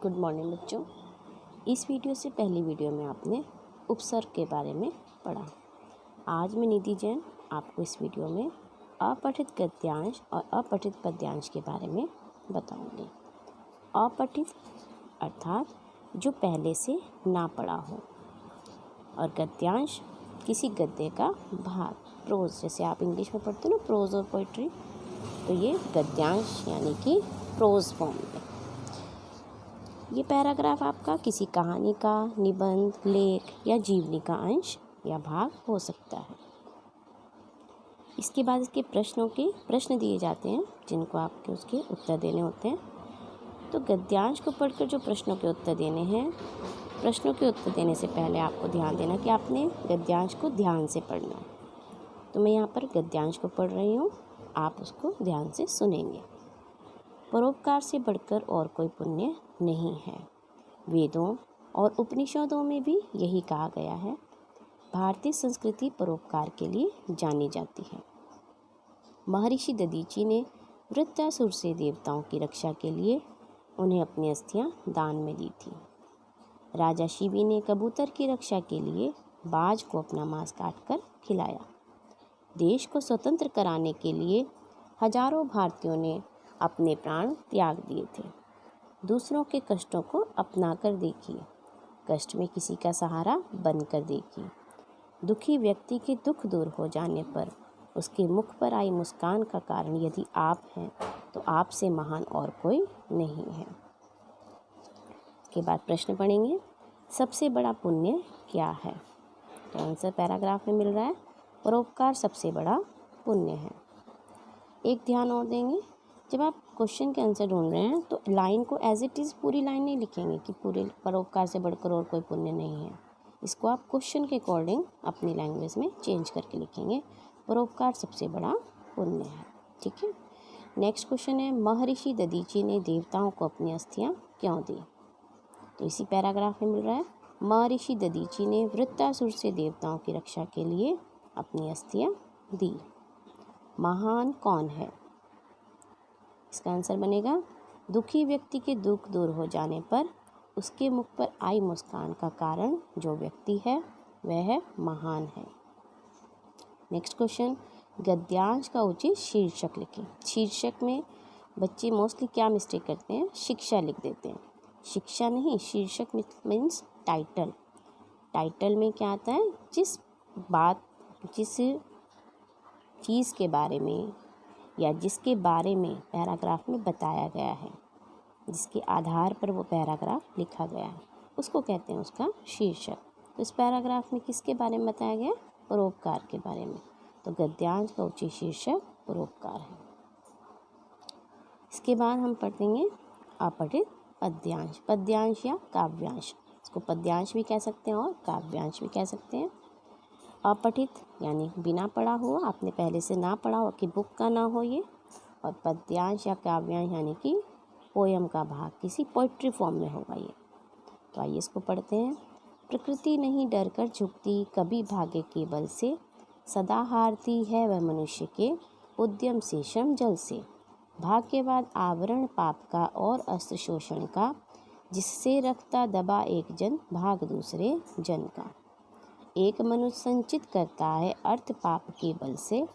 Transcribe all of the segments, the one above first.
Good morning बच्चों। इस video से पहली वीडियो में आपने उपसर्ग के बारे में पढ़ा। आज मैं निधि जैन आपको इस वीडियो में अपठित गद्यांश और अपठित पद्यांश के बारे में बताऊंगी। अपठित अर्थात जो पहले से ना पढ़ा हो, और गद्यांश किसी गद्य का भाग, प्रोज, जैसे आप इंग्लिश में पढ़ते हो ना प्रोज और पोइट्री, तो ये गद्यांश यानी कि प्रोज फॉर्म में। ये पैराग्राफ आपका किसी कहानी का, निबंध, लेख या जीवनी का अंश या भाग हो सकता है। इसके बाद इसके प्रश्न दिए जाते हैं जिनको आपके उसके उत्तर देने होते हैं। तो गद्यांश को पढ़कर जो प्रश्नों के उत्तर देने हैं, प्रश्नों के उत्तर देने से पहले आपको ध्यान देना कि आपने गद्यांश को ध्यान से पढ़ना है। तो मैं यहाँ पर गद्यांश को पढ़ रही हूँ, आप उसको ध्यान से सुनेंगे। परोपकार से बढ़कर और कोई पुण्य नहीं है। वेदों और उपनिषदों में भी यही कहा गया है। भारतीय संस्कृति परोपकार के लिए जानी जाती है। महर्षि दधीचि ने वृत्रासुर से देवताओं की रक्षा के लिए उन्हें अपनी अस्थियां दान में दी थी। राजा शिवी ने कबूतर की रक्षा के लिए बाज को अपना मांस काटकर खिलाया। देश को स्वतंत्र कराने के लिए हजारों भारतीयों ने अपने प्राण त्याग दिए थे। दूसरों के कष्टों को अपना कर देखिए, कष्ट में किसी का सहारा बनकर देखिए। दुखी व्यक्ति के दुख दूर हो जाने पर उसके मुख पर आई मुस्कान का कारण यदि आप हैं तो आपसे महान और कोई नहीं है। के बाद प्रश्न पढ़ेंगे, सबसे बड़ा पुण्य क्या है? तो आंसर पैराग्राफ में मिल रहा है, परोपकार सबसे बड़ा पुण्य है। एक ध्यान और देंगे, जब आप क्वेश्चन के आंसर ढूंढ रहे हैं तो लाइन को एज इट इज़ पूरी लाइन नहीं लिखेंगे कि पूरे परोपकार से बढ़कर और कोई पुण्य नहीं है। इसको आप क्वेश्चन के अकॉर्डिंग अपनी लैंग्वेज में चेंज करके लिखेंगे। परोपकार सबसे बड़ा पुण्य है, ठीक है। नेक्स्ट क्वेश्चन है, महर्षि दधीचि ने देवताओं को अपनी अस्थियां क्यों दी? तो इसी पैराग्राफ में मिल रहा है, महर्षि दधीचि ने वृत्रासुर से देवताओं की रक्षा के लिए अपनी अस्थियां दी। महान कौन है? इसका आंसर बनेगा, दुखी व्यक्ति के दुख दूर हो जाने पर उसके मुख पर आई मुस्कान का कारण जो व्यक्ति है वह महान है। नेक्स्ट क्वेश्चन, गद्यांश का उचित शीर्षक लिखें। शीर्षक में बच्चे मोस्टली क्या मिस्टेक करते हैं? शिक्षा लिख देते हैं। शिक्षा नहीं, शीर्षक मीन्स टाइटल। टाइटल में क्या आता है? जिस चीज़ के बारे में या जिसके बारे में पैराग्राफ में बताया गया है, जिसके आधार पर वो पैराग्राफ लिखा गया है, उसको कहते हैं उसका शीर्षक। तो इस पैराग्राफ में किसके बारे में बताया गया? परोपकार के बारे में। तो गद्यांश का उचित शीर्षक परोपकार है। इसके बाद हम पढ़ेंगे अपठित पद्यांश। पद्यांश या काव्यांश, इसको पद्यांश भी कह सकते हैं और काव्यांश भी कह सकते हैं। अपठित यानी बिना पढ़ा हुआ, आपने पहले से ना पढ़ा हो, कि बुक का ना हो ये। और पद्यांश या काव्यांश यानी कि पोयम का भाग, किसी पोइट्री फॉर्म में होगा ये। तो आइए इसको पढ़ते हैं। प्रकृति नहीं डर कर झुकती, कभी भाग्य के बल से, सदा हारती है वह मनुष्य के उद्यम से, श्रम जल से। भाग्यवाद आवरण पाप का और अस्त्र शोषण का, जिससे रखता दबा एक जन भाग दूसरे जन का। एक मनुष्य संचित करता है अर्थ पाप के बल से,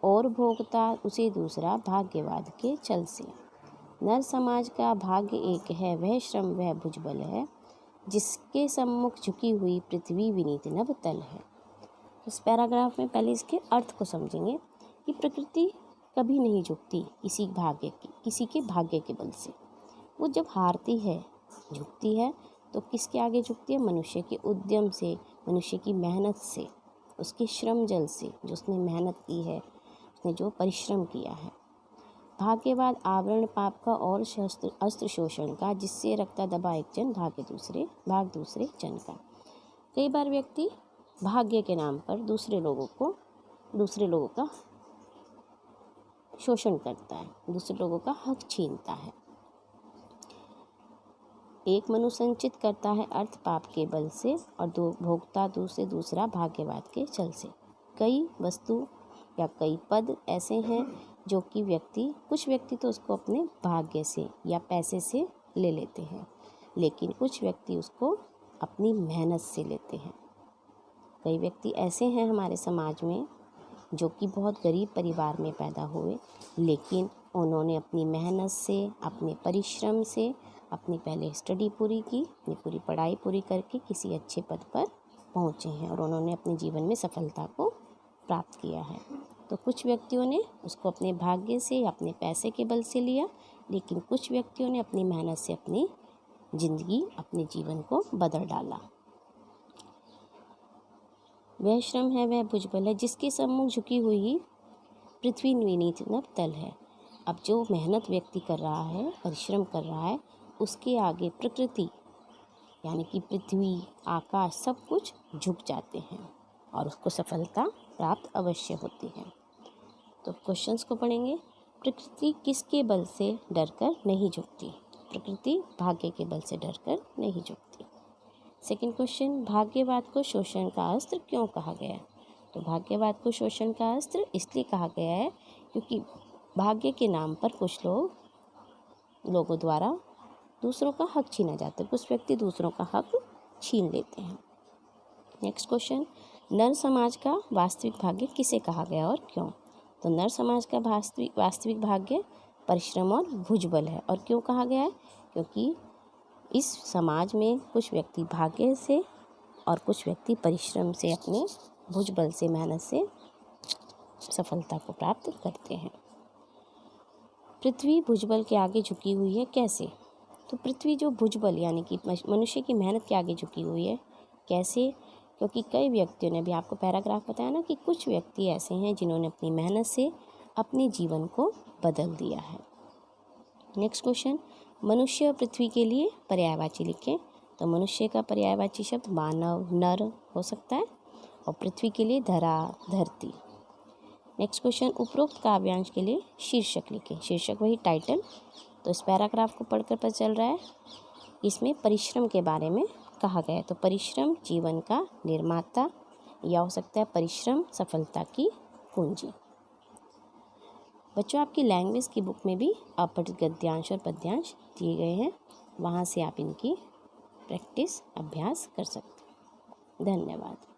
और भोगता उसे दूसरा भाग्यवाद के छल से। नर समाज का भाग्य एक है, वह श्रम वह भुजबल है, जिसके सम्मुख झुकी हुई पृथ्वी विनीत नभ तल है। इस पैराग्राफ में पहले इसके अर्थ को समझेंगे कि प्रकृति कभी नहीं झुकती किसी के भाग्य के बल से। वो जब हारती है, झुकती है, तो किसके आगे झुकती है? मनुष्य के उद्यम से, मनुष्य की मेहनत से, उसके श्रम जल से, जो उसने मेहनत की है, उसने जो परिश्रम किया है। भाग्यवाद आवरण पाप का और अस्त्र शोषण का, जिससे रखता दबा एक जन भाग दूसरे जन का। कई बार व्यक्ति भाग्य के नाम पर दूसरे लोगों का शोषण करता है, दूसरे लोगों का हक छीनता है। एक मनुष्य संचित करता है अर्थ पाप के बल से, और भोगता दूसरा भाग्यवाद के छल से। कई वस्तु या कई पद ऐसे हैं जो कि कुछ व्यक्ति तो उसको अपने भाग्य से या पैसे से ले लेते हैं, लेकिन कुछ व्यक्ति उसको अपनी मेहनत से लेते हैं। कई व्यक्ति ऐसे हैं हमारे समाज में जो कि बहुत गरीब परिवार में पैदा हुए, लेकिन उन्होंने अपनी मेहनत से, अपने परिश्रम से अपनी पहले स्टडी पूरी की, अपनी पूरी पढ़ाई पूरी करके किसी अच्छे पद पर पहुँचे हैं और उन्होंने अपने जीवन में सफलता को प्राप्त किया है। तो कुछ व्यक्तियों ने उसको अपने भाग्य से, अपने पैसे के बल से लिया, लेकिन कुछ व्यक्तियों ने अपनी मेहनत से अपनी ज़िंदगी, अपने जीवन को बदल डाला। वह श्रम है, वह भुजबल है, जिसके सम्मुख झुकी हुई पृथ्वी विनीत नभ तल है। अब जो मेहनत व्यक्ति कर रहा है, परिश्रम कर रहा है, उसके आगे प्रकृति यानी कि पृथ्वी, आकाश सब कुछ झुक जाते हैं और उसको सफलता प्राप्त अवश्य होती है। तो क्वेश्चंस को पढ़ेंगे। प्रकृति किसके बल से डरकर नहीं झुकती? प्रकृति भाग्य के बल से डरकर नहीं झुकती। सेकंड क्वेश्चन, भाग्यवाद को शोषण का अस्त्र क्यों कहा गया? तो भाग्यवाद को शोषण का अस्त्र इसलिए कहा गया है क्योंकि भाग्य के नाम पर कुछ लोगों द्वारा दूसरों का हक छीना जाता है। कुछ व्यक्ति दूसरों का हक छीन लेते हैं। नेक्स्ट क्वेश्चन, नर समाज का वास्तविक भाग्य किसे कहा गया और क्यों? तो नर समाज का वास्तविक भाग्य परिश्रम और भुजबल है। और क्यों कहा गया है? क्योंकि इस समाज में कुछ व्यक्ति भाग्य से और कुछ व्यक्ति परिश्रम से, अपने भुजबल से, मेहनत से सफलता को प्राप्त करते हैं। पृथ्वी भुजबल के आगे झुकी हुई है, कैसे? तो पृथ्वी जो भुजबल यानी कि मनुष्य की मेहनत के आगे झुकी हुई है, कैसे? क्योंकि कई व्यक्तियों ने भी आपको पैराग्राफ बताया ना कि कुछ व्यक्ति ऐसे हैं जिन्होंने अपनी मेहनत से अपने जीवन को बदल दिया है। नेक्स्ट क्वेश्चन, मनुष्य और पृथ्वी के लिए पर्यायवाची लिखें। तो मनुष्य का पर्यायवाची शब्द मानव, नर हो सकता है और पृथ्वी के लिए धरा, धरती। नेक्स्ट क्वेश्चन, उपरोक्त काव्यांश के लिए शीर्षक लिखें। शीर्षक वही टाइटल। तो इस पैराग्राफ को पढ़कर पता चल रहा है इसमें परिश्रम के बारे में कहा गया है। तो परिश्रम जीवन का निर्माता, या हो सकता है परिश्रम सफलता की कुंजी। बच्चों, आपकी लैंग्वेज की बुक में भी अपठित गद्यांश और पद्यांश दिए गए हैं, वहाँ से आप इनकी प्रैक्टिस, अभ्यास कर सकते हैं। धन्यवाद।